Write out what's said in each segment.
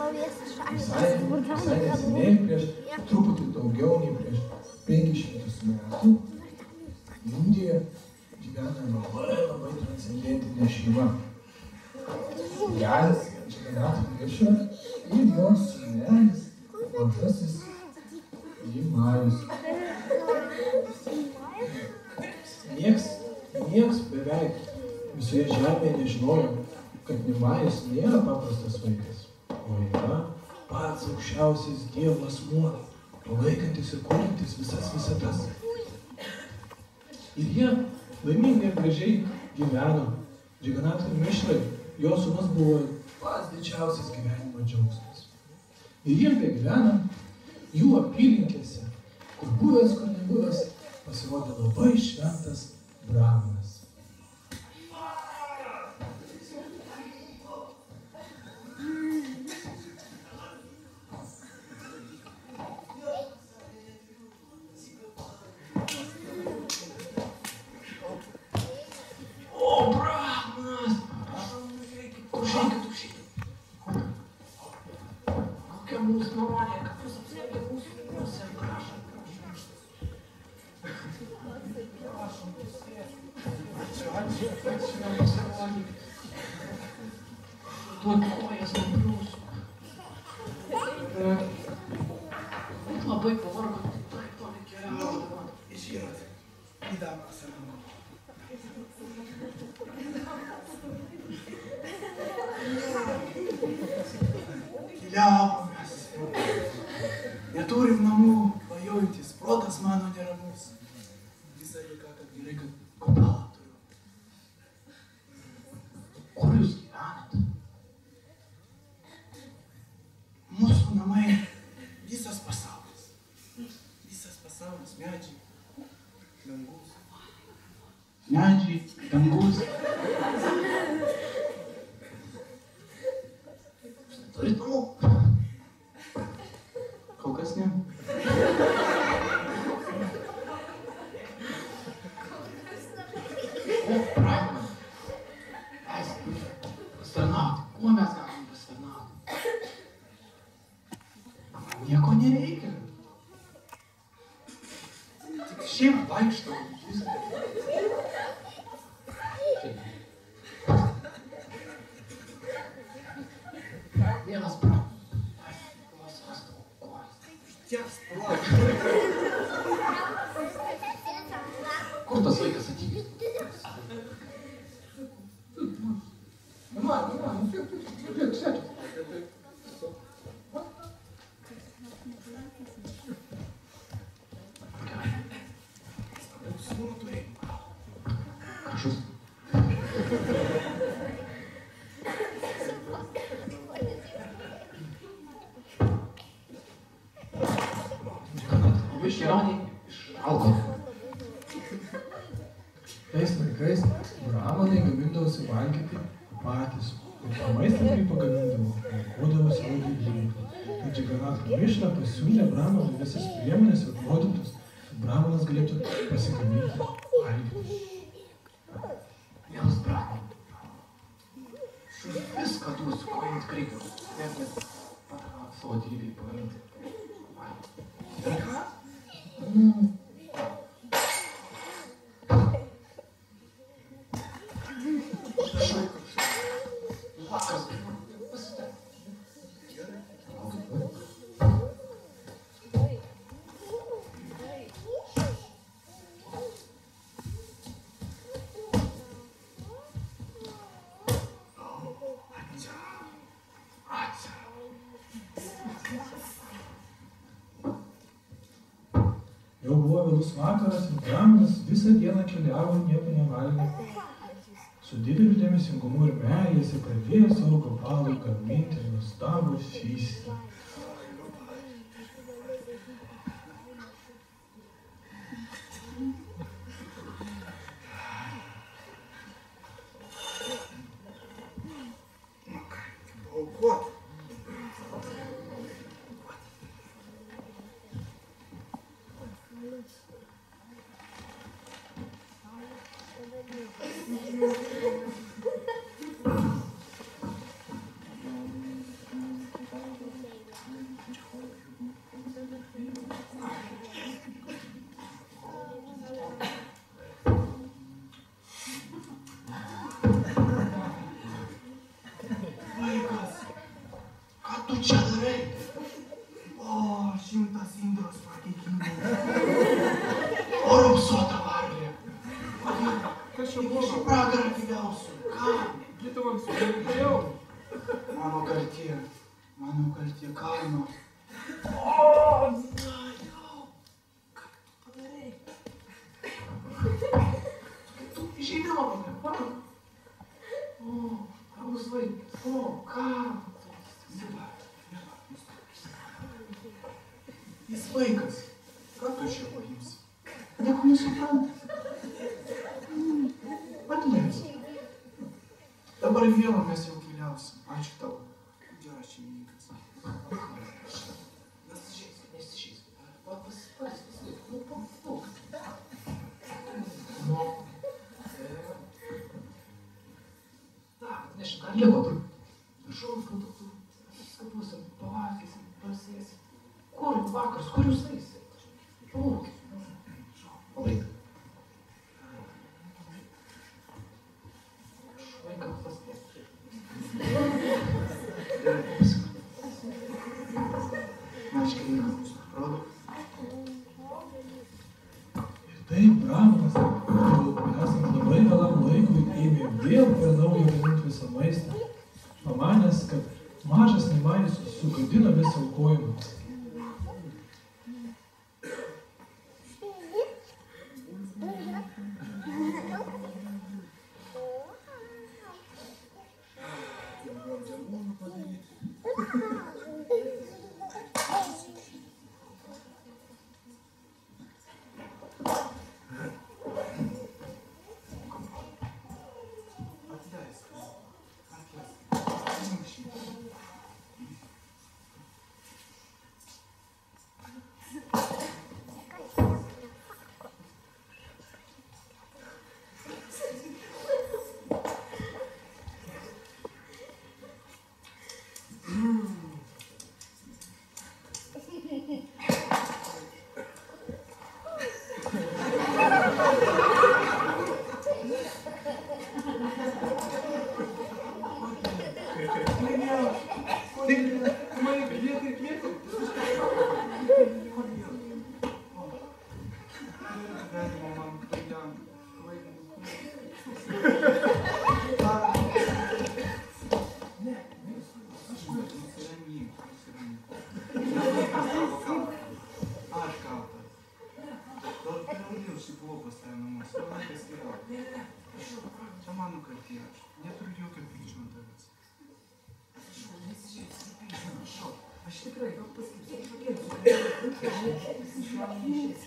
Visai neseniai, prieš truputį daugiau nei prieš 500 metų, Indijoje gyvena labai transcendentinė šeima. Jalis, Džaganatha Mishra ir jos sūnelis, mažasis Nimajus. Nieks beveik visoje žemėje nežinojo, kad Nimajus nėra paprastas vaikas, o yra pats aukščiausias Dievo asmuo, palaikantis ir kuriantis visas visatas. Ir jie laimingai ir gražiai gyveno. Džaganatha Mishrai, jo sūnus buvo pats didžiausias gyvenimo džiaugsmas. Ir jie begyvena jų apylinkėse, kur buvęs, kur nebuvęs, pasirodė labai šventas brahmanas. O, brahmanas! Užeikit. Kokia mūsų nuomonė, kad jūs apsėdė mūsų pusę, prašom. Tuo kojas nubriūsiu. Labai pavargo, taip toli keliauju. Išyrat, įdama senamą. Keliavomės. Neturim namų, vajojantis, protas mano neramus. Visą reiką, kad gerai, kad kopalą turiu. Kur jūs gyvenat? Mūsų namai visas pasaulis. Visas pasaulis, medžiai, dangus. Medžiai, dangus. Turit namų? Kol kas ne. O, brahman. Pasitarnauti. Kuo mes galim pasitarnauti? Nieko nereikia. Tik šiaip vaikštau. Vienas brahmanas. Klausos tavo kojas. Jas palauk. Kur tas vaikas atėjo? Mama, sėdžiu. Sūnų turi. Kažkas. Labai šerioniai išaugo. Tais laikais brahmanai gamindavosi valgyti patys. Ir tą maistą, kurį pagamindavo, aukodavo savo didybę. Tai Džaganatha Mishra pasiūlė brahmanui visas priemonės ir produktus, kad brahmanas galėtų pasigaminti valgyti. Mielas brahman, viską duosiu, ko jums reikia. Net patarnauti savo didybei pagaminti valgyti. Ir ką? Jau buvo vėlus vakaras ir brahmanas visą dieną keliavo nieko nevalgė. Su dideliu dėmesingumu ir meilė jis pradėjo savo gopalui gaminti nuostabų feistą. Paaukot. rausota varlė. Kas čia Iki buvo? šį pragarą gyviausiu. Ką? Lietuvams nereikėjau. Mano kaltė kaimo. O, na jau. Ką tu padarei? Tu žydė mane, man. O, argus vaikas. O, ką? Jis vaikas. Ką tu iš jo paimsi? Nieko nesupranta. Atleisk. Dabar vėl mes jau keliausim. Ačiū tau. Geras šeimininkas. Nesižeisk. Nu. Tak, atnešim, dar liko tur. Viršaus produktų. Skapusim, pavalgysim, pasėsim. Kur vakaras, kur jūs eisit? Palaukit. Palaik. Vaikas paspės. Gerai, pasimatė. Meškė įkamus, rodo. Ir taip Bramas, jau esant labai vėlam laikui, ėmė vėl per naują gaminti visą maistą, pamanęs, kad mažas Nemanis sugadino visą aukojimą.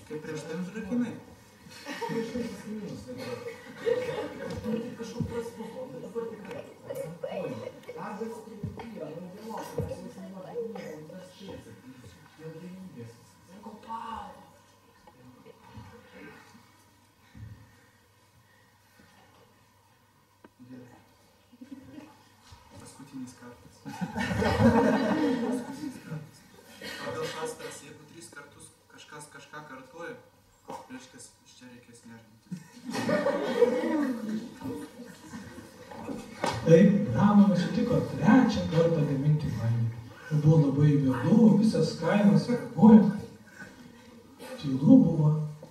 Kaip prieš tai užrakinai. Paskutinis kartas. Pagal šastras, jeigu 3 kartus kažkas kažką kartuoja, reiškia, iš čia reikės nešdintis. Taip, Brahmanas sutiko trečią kartą gaminti valgį. Buvo labai vėlu, visas kaimas reaguoja. Tylu buvo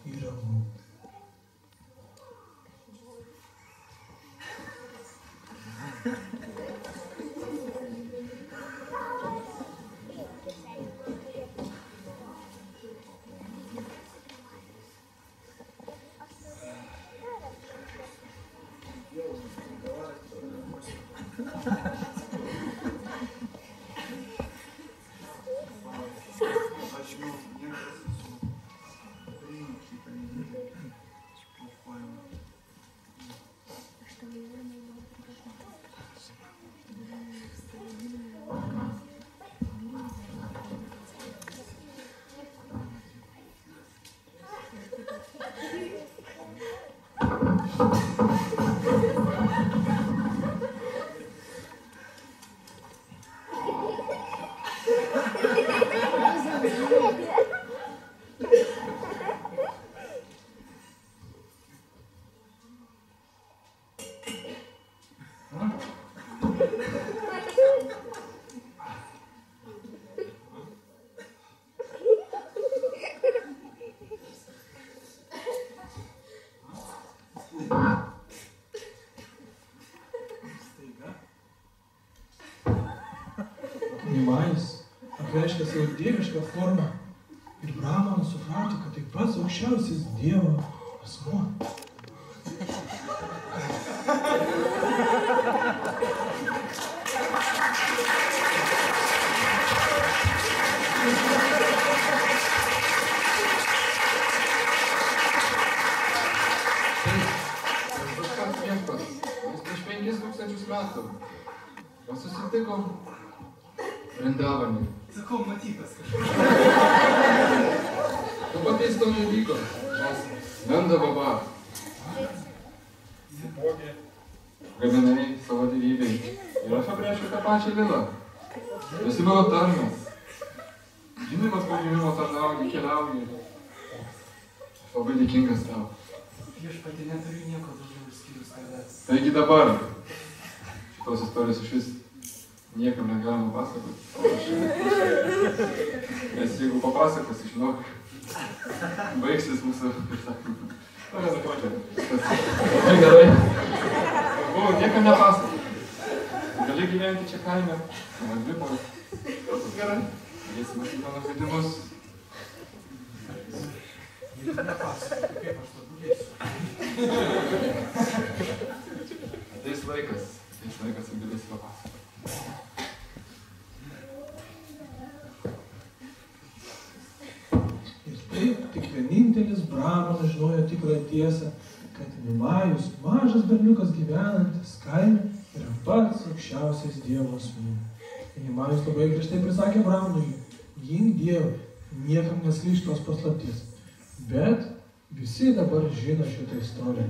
ir ramu. Staiga. Nimajus apreiškė savo dievišką formą ir Brahmanas suprato, kad tai pats aukščiausias Dievo asmuo. Prieš 5000 metų. O susitikom Vrindavanį. Sakau, matytas kažkas. Tu paties to nevyko. Nanda Baba. Gaminai savo gyvybei. Ir aš aprešiu tą pačią lilą. Esi mano tarnas. Žinimas po žinimo tarnauji, keliauji. Aš labai dėkingas tau. Viešpatie, neturiu nieko daugiau išskyrus tavęs. Taigi dabar šitos istorijos išvis niekam negalima pasakoti. Nes jeigu papasakosi, žinok, baigsis mūsų, kaip sakant, nezakočia. Labai gerai. Buvo, niekam nepasakoti. Gali gyventi čia kaime, Madripo. Bus gerai. Jis matyti mano žaidimus. Niekam nepasakoti, kaip aš to gulėsiu. Ateis laikas ir galėsi papasakoti. Ir taip tik vienintelis Brahmanas žinojo tikrąją tiesą, kad Nimajus, mažas berniukas gyvenantis kaime, yra pats aukščiausias Dievo asmuo. Nimajus labai griežtai prisakė Brahmanui, gink Dievą, niekam neskleisk tos paslapties. Bet visi dabar žino šitą istoriją.